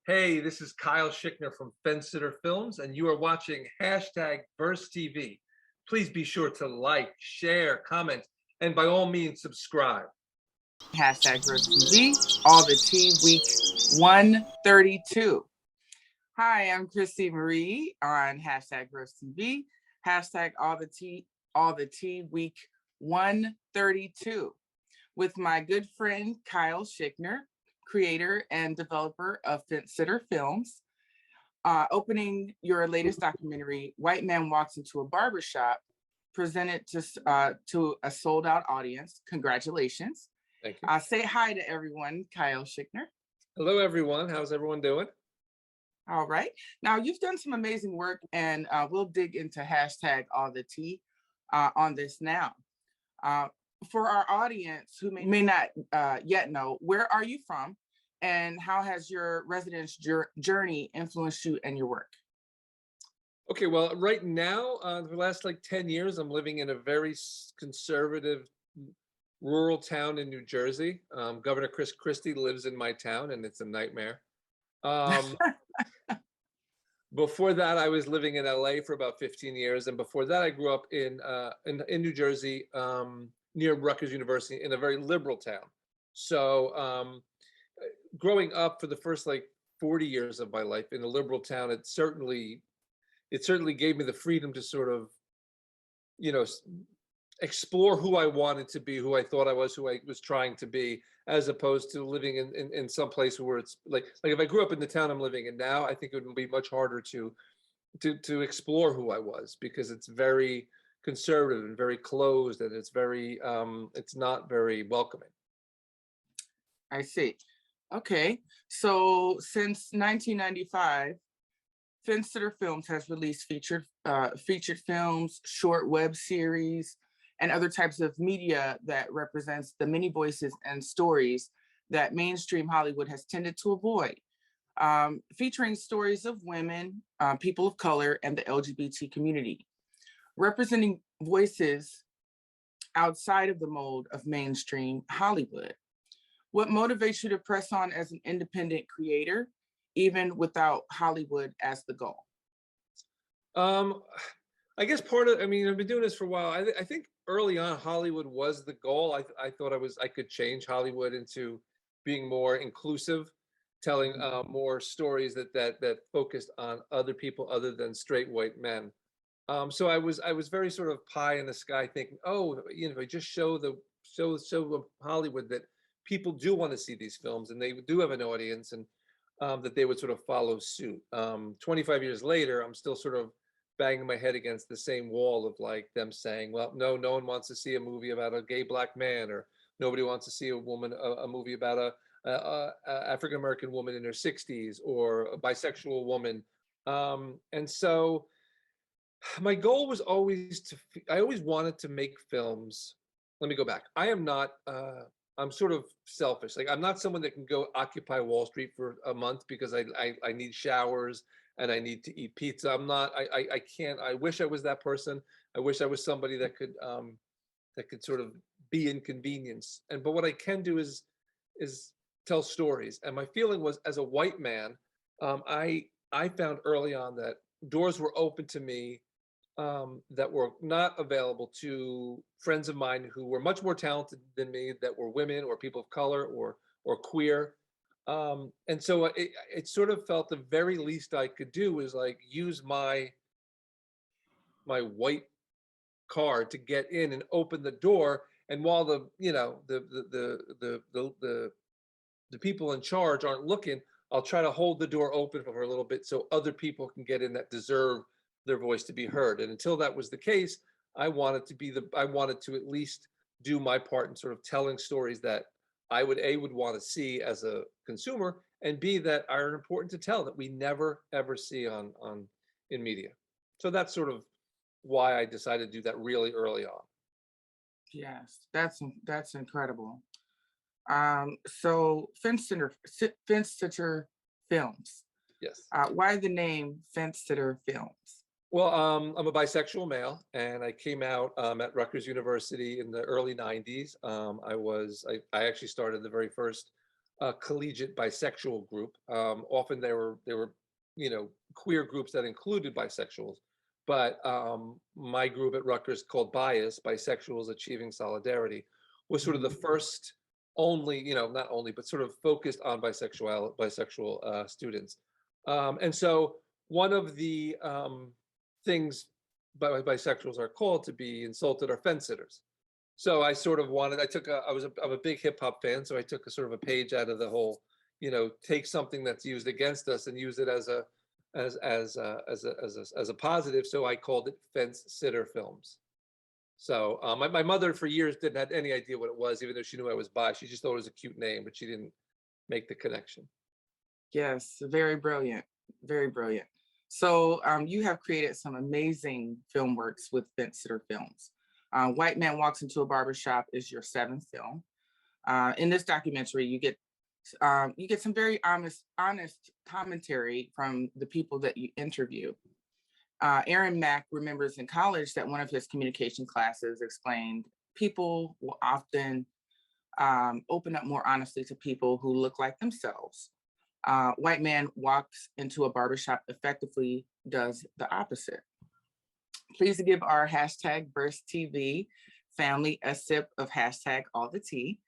Hey, this is Kyle Schickner from FenceSitter Films, and you are watching hashtag Verse TV. Please be sure to like, share, comment, and by all means, subscribe. Hashtag Verse TV, all the tea, week 132. Hi, I'm ChrisSEE Marie on hashtag Verse TV, hashtag all the tea, week 132, with my good friend Kyle Schickner, creator and developer of FenceSitter Films, opening your latest documentary, White Man Walks into a Barber Shop, presented to a sold-out audience. Congratulations. Thank you. Say hi to everyone, Kyle Schickner. Hello, everyone. How's everyone doing? All right. Now, you've done some amazing work, and we'll dig into hashtag all the tea on this now. For our audience who may not yet know, where are you from, and how has your residence journey influenced you and your work? Okay, well, right now, the last 10 years, I'm living in a very conservative rural town in New Jersey. Governor Chris Christie lives in my town, and it's a nightmare. Before that, I was living in LA for about 15 years, and before that, I grew up in New Jersey, near Rutgers University, in a very liberal town. So, growing up for the first 40 years of my life in a liberal town, it certainly gave me the freedom to sort of, explore who I wanted to be, who I thought I was, who I was trying to be, as opposed to living in some place where it's like if I grew up in the town I'm living in now, I think it would be much harder to explore who I was, because it's very conservative and very closed, and it's very it's not very welcoming. I see. Okay. So since 1995, FenceSitter Films has released featured films, short web series, and other types of media that represents the many voices and stories that mainstream Hollywood has tended to avoid, featuring stories of women, people of color, and the LGBT community, representing voices outside of the mold of mainstream Hollywood. What motivates you to press on as an independent creator, even without Hollywood as the goal? I guess I've been doing this for a while. I think early on Hollywood was the goal. I thought I could change Hollywood into being more inclusive, telling more stories that focused on other people other than straight white men. So I was very sort of pie in the sky, thinking, oh, if I just show Hollywood that people do want to see these films and they do have an audience, and that they would sort of follow suit. 25 years later, I'm still sort of banging my head against the same wall of them saying, well, no one wants to see a movie about a gay black man, or nobody wants to see a movie about a African-American woman in her 60s, or a bisexual woman. And so my goal was always I always wanted to make films. Let me go back. I'm sort of selfish. I'm not someone that can go occupy Wall Street for a month because I need showers and I need to eat pizza. I can't. I wish I was that person. I wish I was somebody that could sort of be inconvenienced. But what I can do is tell stories. And my feeling was, as a white man, I found early on that doors were open to me that were not available to friends of mine who were much more talented than me, that were women or people of color or queer. And so it sort of felt the very least I could do was use my white card to get in and open the door. And while the people in charge aren't looking, I'll try to hold the door open for a little bit so other people can get in that deserve their voice to be heard. And until that was the case, I wanted to at least do my part in sort of telling stories that I would want to see as a consumer, and B, that are important to tell, that we never ever see in media. So that's sort of why I decided to do that really early on. Yes, that's incredible. So FenceSitter Films. Yes. Why the name FenceSitter Films? Well, I'm a bisexual male, and I came out at Rutgers University in the early 90s. I actually started the very first collegiate bisexual group. Often they were queer groups that included bisexuals, but my group at Rutgers, called Bias, Bisexuals Achieving Solidarity, was sort of the first only, not only, but sort of focused on bisexual students. And so one of the things bisexuals are called to be insulted are fence sitters. So I sort of wanted, I'm a big hip hop fan, so I took a sort of a page out of the whole, take something that's used against us and use it as a positive. So I called it FenceSitter Films. So my mother for years didn't have any idea what it was, even though she knew I was bi. She just thought it was a cute name, but she didn't make the connection. Yes, very brilliant, very brilliant. So you have created some amazing film works with FenceSitter Films. White Man Walks into a Barbershop is your 7th film. In this documentary, you get some very honest commentary from the people that you interview. Aaron Mack remembers in college that one of his communication classes explained people will often open up more honestly to people who look like themselves. White Man Walks into a Barbershop effectively does the opposite. Please give our hashtag #BurstTV family a sip of hashtag all the tea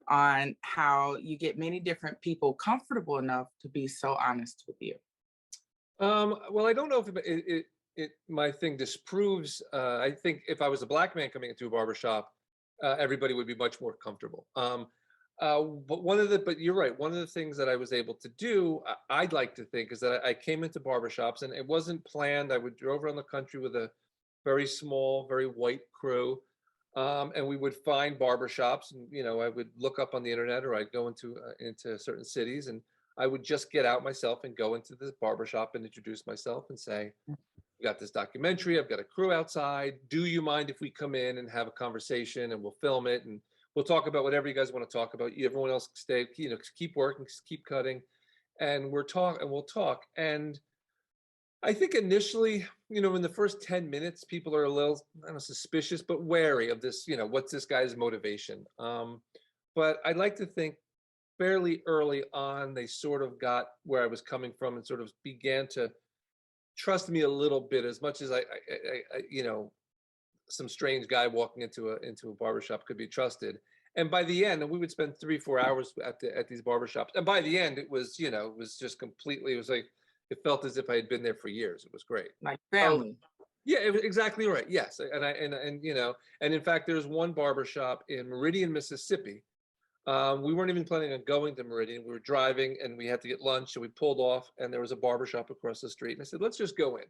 on how you get many different people comfortable enough to be so honest with you. Well, I don't know if my thing disproves. I think if I was a black man coming into a barbershop, everybody would be much more comfortable. But you're right. One of the things that I was able to do, I'd like to think, is that I came into barbershops and it wasn't planned. I would drove around the country with a very small, very white crew. And we would find barbershops, and I would look up on the internet, or I'd go into certain cities, and I would just get out myself and go into this barbershop and introduce myself and say, "We got this documentary. I've got a crew outside. Do you mind if we come in and have a conversation, and we'll film it, and we'll talk about whatever you guys want to talk about. Everyone else stay, keep working, keep cutting, and we'll talk." And I think initially, in the first 10 minutes, people are a little, I don't know, suspicious, but wary of this, what's this guy's motivation? But I'd like to think fairly early on, they sort of got where I was coming from and sort of began to trust me a little bit, as much as I some strange guy walking into a barbershop could be trusted. And by the end, and we would spend 3-4 hours at these barbershops. And by the end, it was just completely, it was like, it felt as if I had been there for years. It was great. Like family. Yeah, it was exactly right. Yes. And in fact, there's one barbershop in Meridian, Mississippi. We weren't even planning on going to Meridian. We were driving and we had to get lunch. So we pulled off and there was a barbershop across the street. And I said, let's just go in.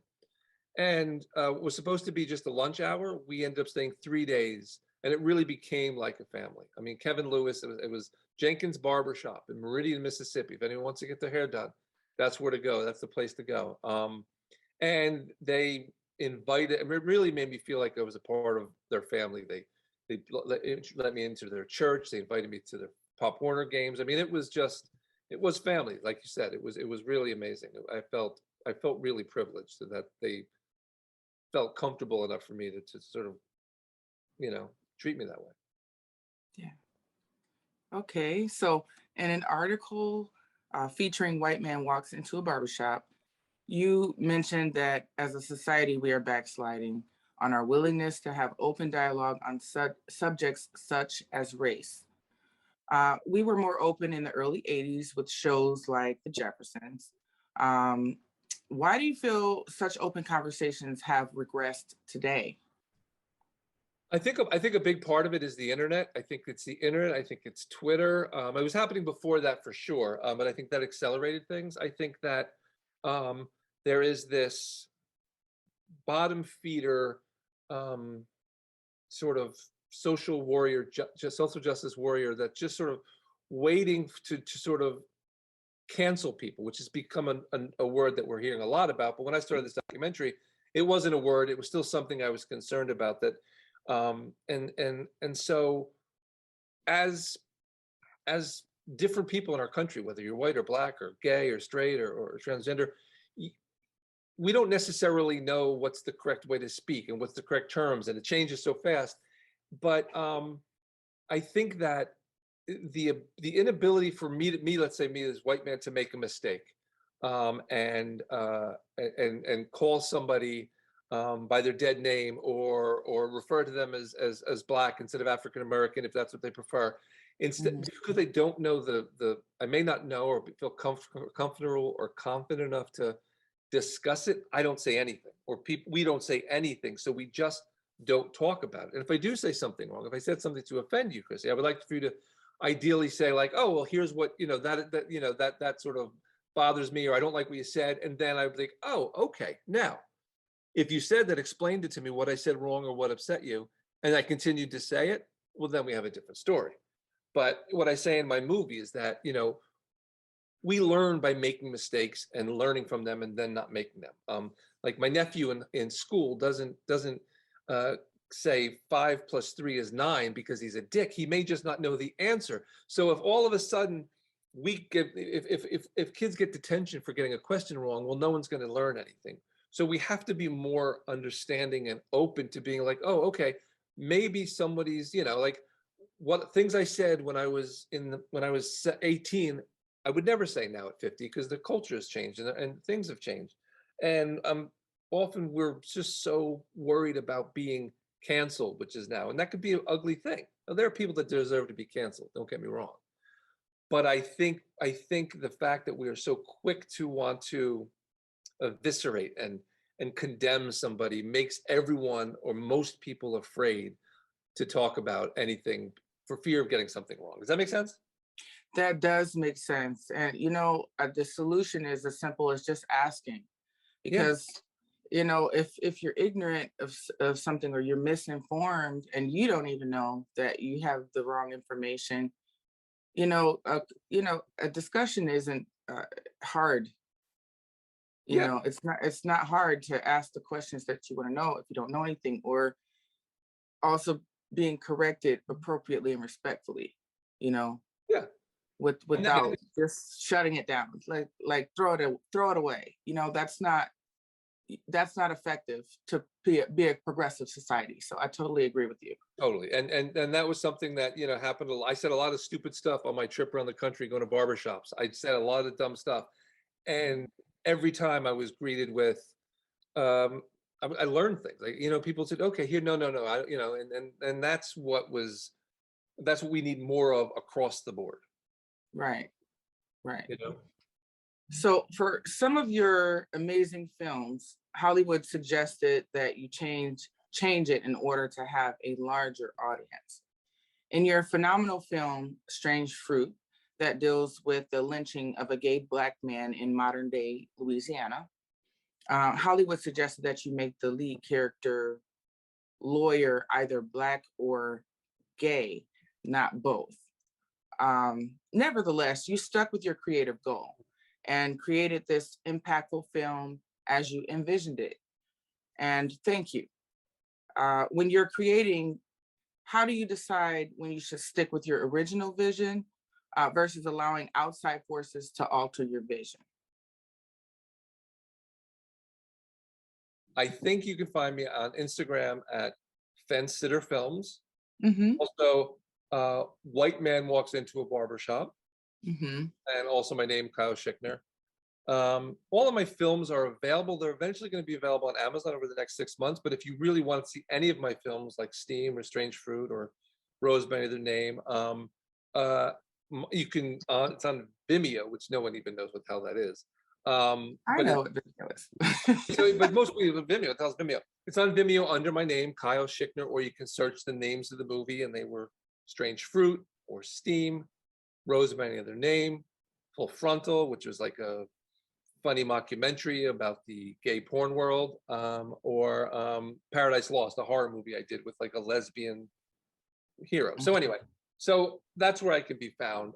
And it was supposed to be just a lunch hour. We ended up staying 3 days, and it really became like a family. I mean, Kevin Lewis, it was Jenkins Barbershop in Meridian, Mississippi. If anyone wants to get their hair done, that's where to go. That's the place to go. And they invited, it really made me feel like I was a part of their family. They let me into their church. They invited me to the Pop Warner games. I mean, it was family, like you said. It was really amazing. I felt really privileged that they felt comfortable enough for me to sort of, treat me that way. Yeah. Okay. So in an article featuring White Man Walks into a Barbershop, you mentioned that as a society, we are backsliding on our willingness to have open dialogue on subjects such as race. We were more open in the early 80s with shows like The Jeffersons. Why do you feel such open conversations have regressed today? I think a big part of it is the internet. I think it's the internet. I think it's Twitter. It was happening before that for sure, but I think that accelerated things. I think that there is this bottom feeder sort of social warrior, social justice warrior that's just sort of waiting to sort of cancel people, which has become a word that we're hearing a lot about. But when I started this documentary, it wasn't a word. It was still something I was concerned about. That and so as different people in our country, whether you're white or black or gay or straight or transgender, we don't necessarily know what's the correct way to speak and what's the correct terms, and it changes so fast. But I think that the inability for me, let's say me as white man, to make a mistake, and call somebody by their dead name, or refer to them as black instead of African American, if that's what they prefer. Instead, Mhm. because they don't know I may not know or feel comfortable or confident enough to discuss it, I don't say anything, or we don't say anything. So we just don't talk about it. And if I do say something wrong, if I said something to offend you, ChrisSEE, I would like for you to ideally say like, oh, well, here's what, that sort of bothers me, or I don't like what you said. And then I would think, oh, okay. Now, if you said that, explained it to me, what I said wrong or what upset you, and I continued to say it, well, then we have a different story. But what I say in my movie is that, we learn by making mistakes and learning from them and then not making them. Like my nephew in school doesn't uh, say 5 + 3 is 9 because he's a dick. He may just not know the answer. So if all of a sudden if kids get detention for getting a question wrong, well, no one's going to learn anything. So we have to be more understanding and open to being like, oh, okay, maybe somebody's, like what things I said when I was 18, I would never say now at 50, because the culture has changed and things have changed. And often we're just so worried about being canceled, which is now, and that could be an ugly thing. Now, there are people that deserve to be canceled, don't get me wrong. But I think the fact that we are so quick to want to eviscerate and condemn somebody makes everyone or most people afraid to talk about anything for fear of getting something wrong. Does that make sense? That does make sense. And, the solution is as simple as just asking. Yeah. Because, if you're ignorant of something, or you're misinformed and you don't even know that you have the wrong information, a discussion isn't hard. Yeah. It's not hard to ask the questions that you want to know if you don't know anything, or also being corrected appropriately and respectfully, you know, Yeah. And then, without just shutting it down, like throw it away. That's not effective to be a progressive society. So I totally agree with you. totally. And that was something that, happened. I said a lot of stupid stuff on my trip around the country going to barber shops. I said a lot of dumb stuff. And every time I was greeted with, I learned things. Like, people said, okay, here, no, and that's what we need more of across the board. Right, right. You know? So for some of your amazing films, Hollywood suggested that you change it in order to have a larger audience. In your phenomenal film, Strange Fruit, that deals with the lynching of a gay Black man in modern day Louisiana, Hollywood suggested that you make the lead character lawyer either Black or gay, not both. Nevertheless, you stuck with your creative goal and created this impactful film as you envisioned it. And thank you. When you're creating, how do you decide when you should stick with your original vision versus allowing outside forces to alter your vision? I think you can find me on Instagram at FenceSitter Films. Mm-hmm. Also, white man walks into a barber shop, Mm-hmm. and also my name, Kyle Schickner. All of my films are available. They're eventually going to be available on Amazon over the next 6 months. But if you really want to see any of my films, like Steam or Strange Fruit or Rose by Another Name, you can. It's on Vimeo, which no one even knows what the hell that is. I But know what video is. but mostly with Vimeo, it tells Vimeo. It's on Vimeo under my name, Kyle Schickner, or you can search the names of the movie, and they were Strange Fruit or Steam, Rose by Any Other Name, Full Frontal, which was like a funny mockumentary about the gay porn world, or Paradise Lost, a horror movie I did with like a lesbian hero. So anyway, so that's where I can be found.